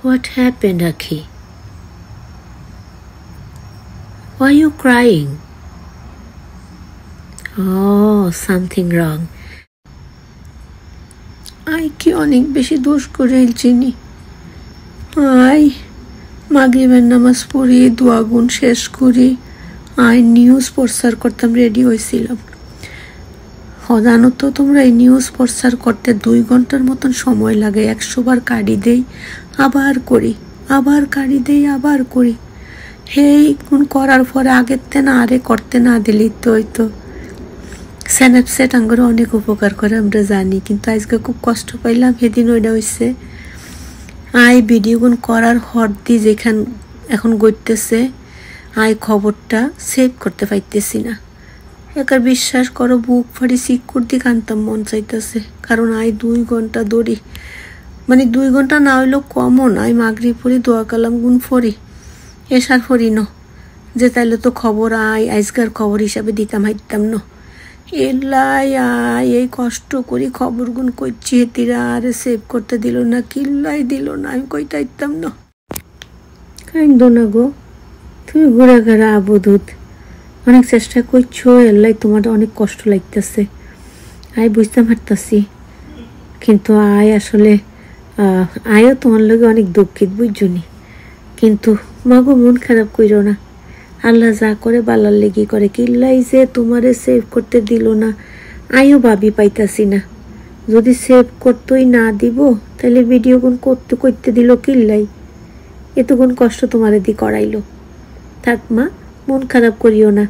What happened, Akhi? Why are you crying? Oh, something wrong. I কি অনেক বেশি দোষ করে ফেলছিনি। মাগরিবের নামাজ পড়ি, দোয়া গুণ শেষ করি, নিউজ প্রচার করতাম রেডি হয়েছিলাম। জানো তো তোমরা, এই নিউজ প্রচার করতে 2 ঘন্টার মতন সময় লাগে। 100 বার কাড়ি দেই, আবার করি, আবার কাড়ি দেই, আবার করি। হেই গুণ করার পরে আগের না আরে করতে না দিলেই তো হইতো। স্ন্যাপচ্যাট আঙ্গুর অনেক উপকার করে আমরা জানি, কিন্তু আজকে খুব কষ্ট পাইলাম। সেদিন ওইটা হয়েছে ভিডিও গুণ করার হরদি যেখান এখন গড়তেছে খবরটা সেভ করতে পাইতেছি না। একার বিশ্বাস করো, বুক ফাড়ি সিকুর দিয়ে কানতাম মন চাইতেছে। কারণ 2 ঘন্টা দৌড়ি, মানে 2 ঘন্টা না হইলেও কমও না। মাগরিব পড়ি, দোয়া কালাম গুণ ফরি, এসার ফরি ন যে তাইলে তো খবর আজকার খবর হিসাবে দিতাম হাইতাম ন। এই কষ্ট করি খবর গুণ করছি, হেতিরা আরে সেভ করতে দিল না, কিল্লাই দিল না, আমি কইতে হাইতাম না। কাইন্দ না গো, তুমি ঘুরে ঘুরে আবুদুত অনেক চেষ্টা করছো, এল্লাই তোমার অনেক কষ্ট লাগতেছে। বুঝতে পারতাছি, কিন্তু আসলে আয়ও তোমার লগে অনেক দুঃখিত, বুঝছনি। কিন্তু মাগো মন খারাপ কইরো না, আল্লাহ যা করে বালার লেগি করে। কিল্লাই যে তোমারে সেভ করতে দিল না, আইও ভাবি পাইতাছি না। যদি সেভ করতেই না দিব তাহলে ভিডিও গুণ করতে দিল কিল্লাই, এতগুণ কষ্ট তোমারে দি করাইলো। থাক মা, মন খারাপ করিও না,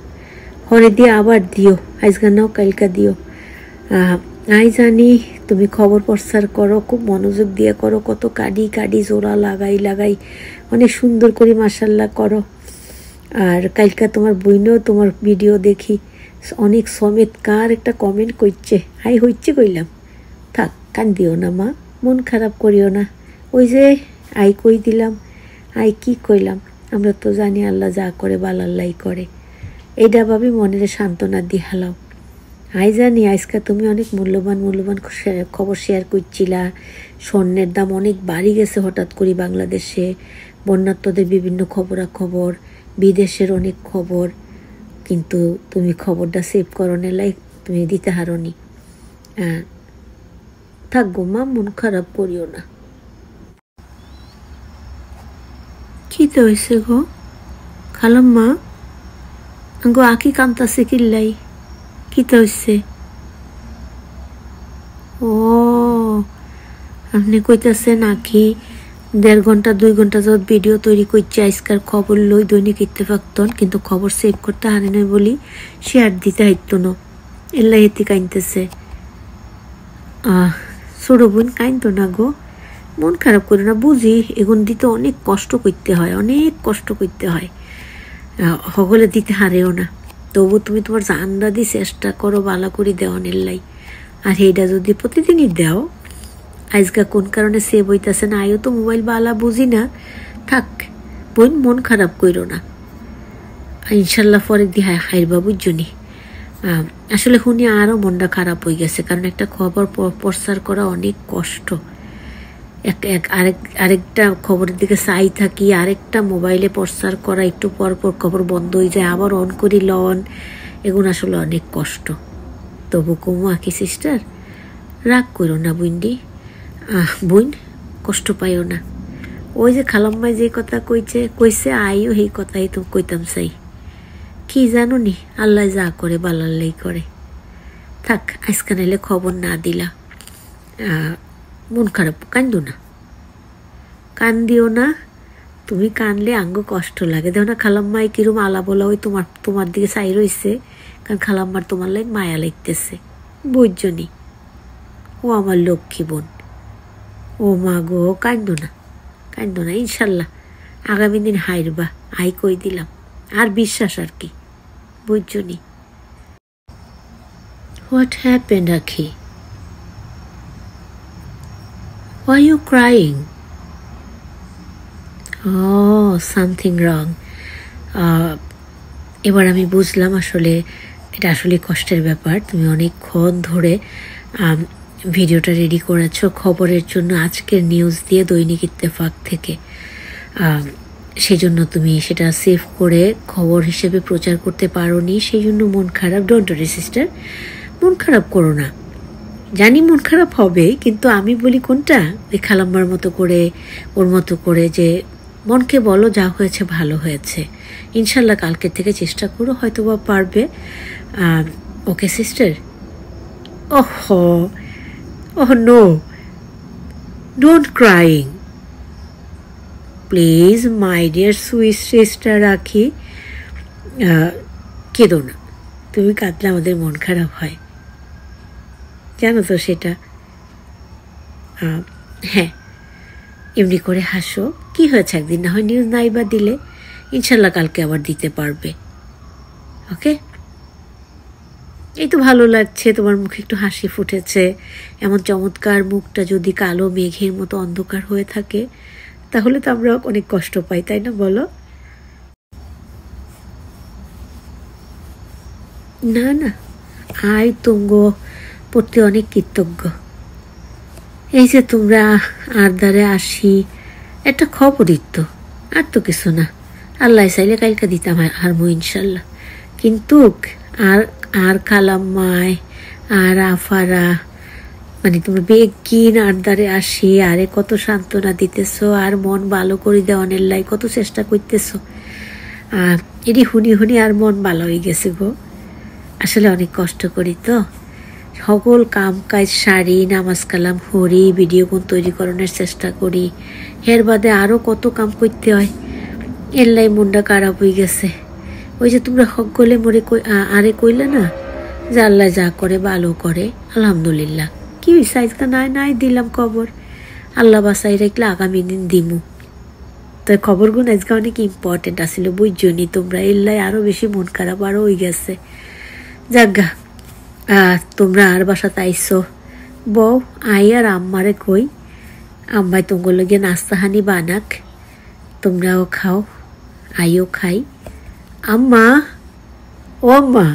হরে দিয়ে আবার দিও, আজকা নাও কালকা দিও। জানি তুমি খবর প্রচার করো, খুব মনোযোগ দিয়ে করো, কত কাডি জোড়া লাগাই অনেক সুন্দর করে মাশাল্লাহ করো। আর কালকা তোমার বইনেও তোমার ভিডিও দেখি, অনেক সমেতকার একটা কমেন্ট করছে, হইচ্ছে কইলাম। থাক, কান দিও না মা, মন খারাপ করিও না। ওই যে কই দিলাম, কি কইলাম, আমরা তো জানি আল্লাহ যা করে বালাল্লাই করে। এইটা ভাবি মনের সান্ত্বনা দিয়ে হালাও। জানি আজকে তুমি অনেক মূল্যবান খবর শেয়ার করছিলা। স্বর্ণের দাম অনেক বাড়ি গেছে হঠাৎ করে বাংলাদেশে, বন্যার্থদের বিভিন্ন খবরাখবর, বিদেশের অনেক খবর, কিন্তু তুমি খবরটা সেভ করো নেলাই, তুমি দিতে হারনি। থাক গো মা, মন খারাপ করিও না। কিতে হয়েছে গো খালাম্মা? গো আঁকি কান্তাছে কিল্লাই, কিতে হয়েছে? ও আপনি কইতেছেন আঁকি 1.5 ঘন্টা 2 ঘন্টা যাবত ভিডিও তৈরি করছে, আজকাল খবর লই দৈনিক ইত্তেফাকতন, কিন্তু খবর সেভ করতে হারে নয় বলি শেয়ার দিতে হাইতো না, এল্লাই হেতি কাইনতেছে। ছোট বোন কাইনতো না গো, মন খারাপ করে না, বুঝি এগুন দিতে অনেক কষ্ট করতে হয়, অনেক কষ্ট করতে হয়, হগলে দিতে হারেও না। তবু তুমি তোমার জানরা দিয়ে চেষ্টা করো বালা করে দেওয়ানের লাই। আর এইটা যদি প্রতিদিনই দেও, আজকা কোন কারণে সেভ হইতেছে না, তো মোবাইল বালা বুঝি না। থাক বোন, মন খারাপ কইরো না, ইনশাল্লাহ পরে দিয়ে হাইরবা, বুঝছনি। আসলে শুনি আরও মনটা খারাপ হয়ে গেছে, কারণ একটা খবর প্রচার করা অনেক কষ্ট। আরেকটা খবরের দিকে চাই থাকি, আরেকটা মোবাইলে প্রচার করা, একটু পর খবর বন্ধ হয়ে যায়, আবার অন করি লন, এগুলো আসলে অনেক কষ্ট। তবু কমু আঁকি সিস্টার, রাগ করো না বুইন্ডি, বোন কষ্ট পাইও না। ওই যে খালাম্মায় যে কথা কইছে আইও সেই কথাই তো কইতাম চাই। কি জানো নি, আল্লাহ যা করে বালাল্লাই করে। থাক, আজকা নাইলে খবর না দিলা, মন খারাপ, কান্দো না, কান দিও না। তুমি কানলে আঙ্গ কষ্ট লাগে। দেখো না খালাম্মাই কিরম আলা বলা ওই তোমার দিকে চাই রয়েছে, কারণ খালাম্মার তোমার লাই মায়া লাগতেছে, বুঝছনি। ও আমার লক্ষ্মী বোন, ও মা গো, কান্দো না, ইনশাল্লাহ আগামী দিন হাইরবা, কই দিলাম। আর বিশ্বাস আর কি, বুঝছনি। What happened, Akhi? Why are you crying? Oh, something wrong. এবার আমি বুঝলাম আসলে এটা আসলে কষ্টের ব্যাপার। তুমি অনেকক্ষণ ধরে ভিডিওটা রেডি করেছো খবরের জন্য, আজকের নিউজ দিয়ে দৈনিক ইত্তেফাক থেকে। সেজন্য তুমি সেটা সেভ করে খবর হিসেবে প্রচার করতে পারোনি, সেই জন্য মন খারাপ। ডোন্ট ওয়ারি সিস্টার, মন খারাপ করো না। জানি মন খারাপ হবে, কিন্তু আমি বলি কোনটা, ওই খালাম্মার মতো করে, ওর মতো করে যে মনকে বলো যা হয়েছে ভালো হয়েছে, ইনশাল্লাহ কালকের থেকে চেষ্টা করো, হয়তো বা পারবে। Okay sister? Oh no, don't crying please my dear sweet sister Rakhi, কেঁদো না। তুমি কাঁদলে আমাদের মন খারাপ হয়, জানো তো সেটা। হ্যাঁ, এমনি করে হাসো। কি হয়েছে, একদিন না হয় নিউজ নাই বা দিলে, ইনশাল্লাহ কালকে আবার দিতে পারবে। ওকে, এই তো ভালো লাগছে, তোমার মুখে একটু হাসি ফুটেছে। এমন চমৎকার মুখটা যদি কালো মেঘের মতো অন্ধকার হয়ে থাকে, তাহলে তো আমরা অনেক কষ্ট পাই, তাই না বলো? না না, আই তুঙ্গ প্রতি অনেক কৃতজ্ঞ। এই যে তোমরা আরদারে আসি, একটা খবরই তো, আর তো কিছু না। আল্লাহ চাইলে কালকে দিতাম হারমো ইনশাল্লাহ। কিন্তু আর খালাম্মায় আর আফারা, মানে তোমরা বেগিন আরদারে আসি, আরে কত সান্ত্বনা দিতেছো, আর মন ভালো করে দেওয়ানের লাই কত চেষ্টা করতেছো। এটি হুনি আর মন ভালো হয়ে গেছে গো। আসলে অনেক কষ্ট করি তো, সকল কাম কাজ সারি, নামাজ কালাম হরি, ভিডিও কোন তৈরি করানোর চেষ্টা করি, এর বাদে আরও কত কাম করতে হয়। এল্লাই মনটা খারাপ হয়ে গেছে। ওই যে তোমরা সকলে মরে আরে কইলে না যে আল্লাহ যা করে ভালো করে, আলহামদুলিল্লাহ। কি হয়েছে আজকে নাই দিলাম খবর, আল্লাহ বাসাই রাখলে আগামী দিন দিমু। তো খবরগুলো আজকে অনেক ইম্পর্টেন্ট আসলে, বুঝছনি তোমরা, এল্লাই আরও বেশি মন খারাপ আরও হয়ে গেছে। যাজ্ঞা, তোমরা আর বাসাতে আইসো, বউ আই আর আম্মারে কই, আম্মায় তোমার লগে নাস্তাহানি বানাক, তোমরাও খাও, আইও খাই। আম্মা, ও আম্মা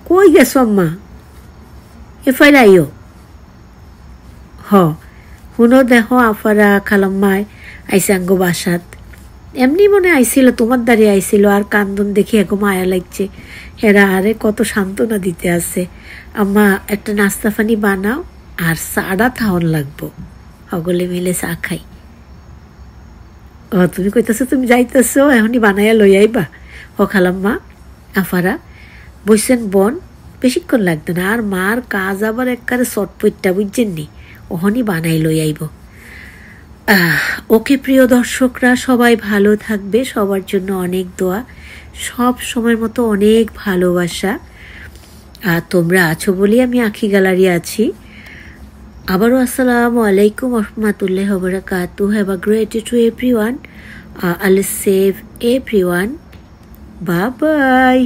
কই গেছো আম্মা, এফাইল আইও। হুনো দেখো আফারা খালাম্মায় আইসে আঙ্গো বাসাত, এমনি মনে আইছিল, তোমার দাঁড়িয়ে আইছিল, আর কান্দন দেখি এখন মায়া লাগছে। হেরা আরে কত সান্ত্বনা দিতে আছে। আম্মা একটা নাস্তা পানি বানাও, আর চাটা থাউন লাগবো, সকলে মিলে চা খাই। তুমি কইতেছো তুমি যাইতেছো, এখনই বানাইয়া লই আইবা। খালাম্মা আফারা বসছেন বোন, বেশিক্ষণ লাগতো না, আর মার কাজ আবার একবারে চটপটটা, বুঝছেন নি, ওহনই বানাই লই আইব। ওকে প্রিয় দর্শকরা, সবাই ভালো থাকবে, সবার জন্য অনেক দোয়া, সব সময়ের মতো অনেক ভালোবাসা। আর তোমরা আছো বলি আমি আখি গ্যালারি আছি। আবারও আসসালামু আলাইকুম রহমতুল্লাহ বারাকাতু। Have a great day to everyone. আল্লাহ সেভ এভরিওয়ান। Bye by.